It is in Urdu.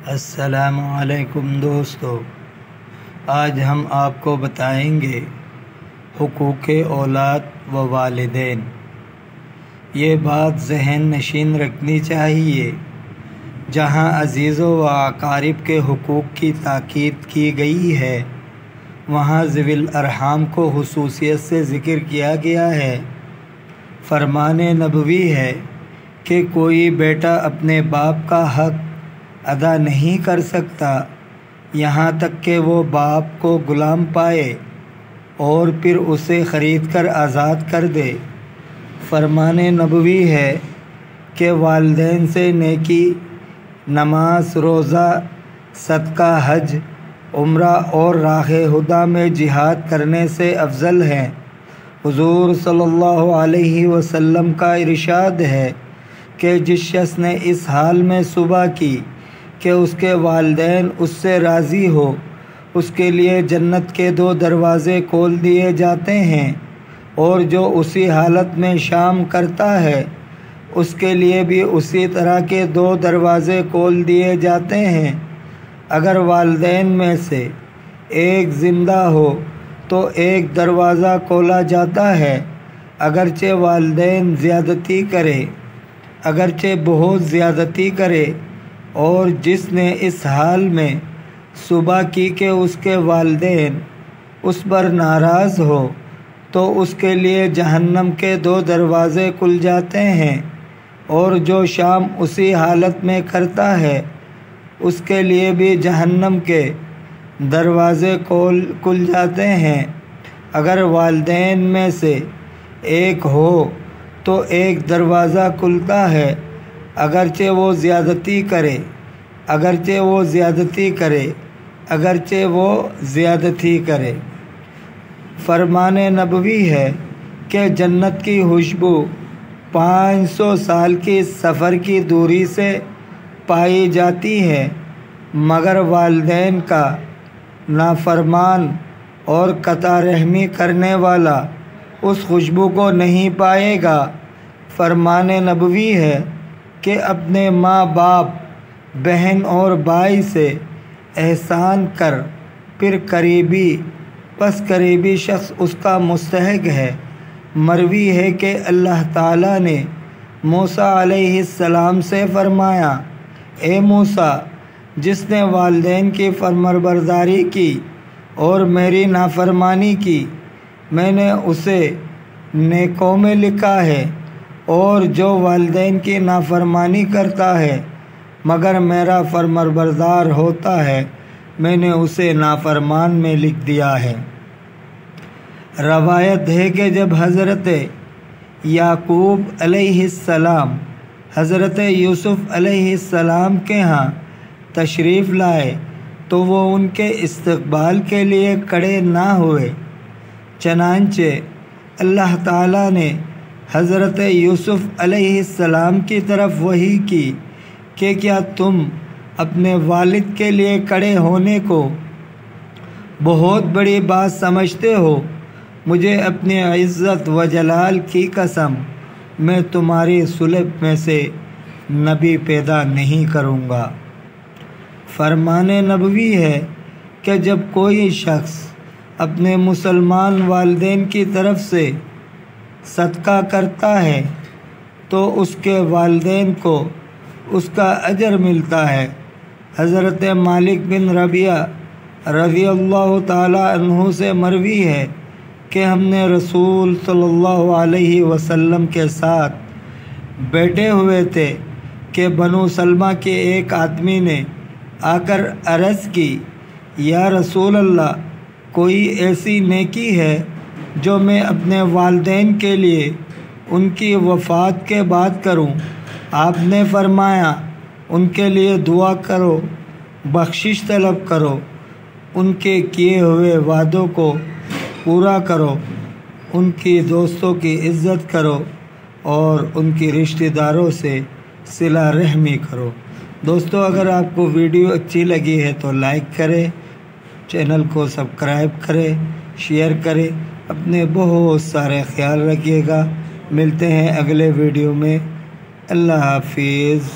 السلام علیکم دوستو، آج ہم آپ کو بتائیں گے حقوق اولاد و والدین۔ یہ بات ذہن نشین رکھنی چاہیے۔ جہاں عزیزوں و اقارب کے حقوق کی تاکید کی گئی ہے، وہاں ذوی الارحام کو خصوصیت سے ذکر کیا گیا ہے۔ فرمان نبوی ہے کہ کوئی بیٹا اپنے باپ کا حق ادا نہیں کر سکتا یہاں تک کہ وہ باپ کو غلام پائے اور پھر اسے خرید کر آزاد کر دے۔ فرمان نبوی ہے کہ والدین سے نیکی، نماز، روزہ، صدقہ، حج، عمرہ اور راہ خدا میں جہاد کرنے سے افضل ہے۔ حضور صلی اللہ علیہ وسلم کا ارشاد ہے کہ جس شخص نے اس حال میں صبح کی کہ اس کے والدین اس سے راضی ہو، اس کے لیے جنت کے 2 دروازے کھول دیے جاتے ہیں، اور جو اسی حالت میں شام کرتا ہے اس کے لیے بھی اسی طرح کے 2 دروازے کھول دیے جاتے ہیں۔ اگر والدین میں سے ایک زندہ ہو تو ایک دروازہ کھولا جاتا ہے، اگرچہ والدین زیادتی کرے، اگرچہ بہت زیادتی کرے، اور جس نے اس حال میں صبح کی کہ اس کے والدین اس پر ناراض ہو تو اس کے لیے جہنم کے 2 دروازے کھل جاتے ہیں، اور جو شام اسی حالت میں کرتا ہے اس کے لیے بھی جہنم کے دروازے کھل جاتے ہیں۔ اگر والدین میں سے ایک ہو تو ایک دروازہ کھلتا ہے، اگرچہ وہ زیادتی کرے، اگرچہ وہ زیادتی کرے، اگرچہ وہ زیادتی کرے۔ فرمان نبوی ہے کہ جنت کی خوشبو 500 سال کی سفر کی دوری سے پائی جاتی ہے، مگر والدین کا نافرمان اور قطع رحمی کرنے والا اس خوشبو کو نہیں پائے گا۔ فرمان نبوی ہے کہ اپنے ماں باپ، بہن اور بھائی سے احسان کر، پھر قریبی پس قریبی شخص اس کا مستحق ہے۔ مروی ہے کہ اللہ تعالیٰ نے موسیٰ علیہ السلام سے فرمایا، اے موسیٰ، جس نے والدین کی فرمانبرداری کی اور میری نافرمانی کی، میں نے اسے نیکوں میں لکھا ہے، اور جو والدین کی نافرمانی کرتا ہے مگر میرا فرمانبردار ہوتا ہے، میں نے اسے نافرمان میں لکھ دیا ہے۔ روایت ہے کہ جب حضرت یعقوب علیہ السلام حضرت یوسف علیہ السلام کے ہاں تشریف لائے تو وہ ان کے استقبال کے لیے کھڑے نہ ہوئے، چنانچہ اللہ تعالیٰ نے حضرت یوسف علیہ السلام کی طرف وحی کی کہ کیا تم اپنے والد کے لیے کھڑے ہونے کو بہت بڑی بات سمجھتے ہو؟ مجھے اپنی عزت و جلال کی قسم، میں تمہاری صلب میں سے نبی پیدا نہیں کروں گا۔ فرمان نبوی ہے کہ جب کوئی شخص اپنے مسلمان والدین کی طرف سے صدقہ کرتا ہے تو اس کے والدین کو اس کا اجر ملتا ہے۔ حضرت مالک بن ربیعہ رضی اللہ تعالیٰ عنہ سے مروی ہے کہ ہم نے رسول صلی اللہ علیہ وسلم کے ساتھ بیٹھے ہوئے تھے کہ بنو سلمہ کے ایک آدمی نے آ کر عرض کی، یا رسول اللہ، کوئی ایسی نیکی ہے جو میں اپنے والدین کے لیے ان کی وفات کے بعد کروں؟ آپ نے فرمایا، ان کے لیے دعا کرو، بخشش طلب کرو، ان کے کیے ہوئے وعدوں کو پورا کرو، ان کی دوستوں کی عزت کرو، اور ان کی رشتہ داروں سے صلہ رحمی کرو۔ دوستو، اگر آپ کو ویڈیو اچھی لگی ہے تو لائک کریں، چینل کو سبسکرائب کریں، شیئر کریں، اپنے بہت سارے خیال رکھیے گا۔ ملتے ہیں اگلے ویڈیو میں۔ اللہ حافظ۔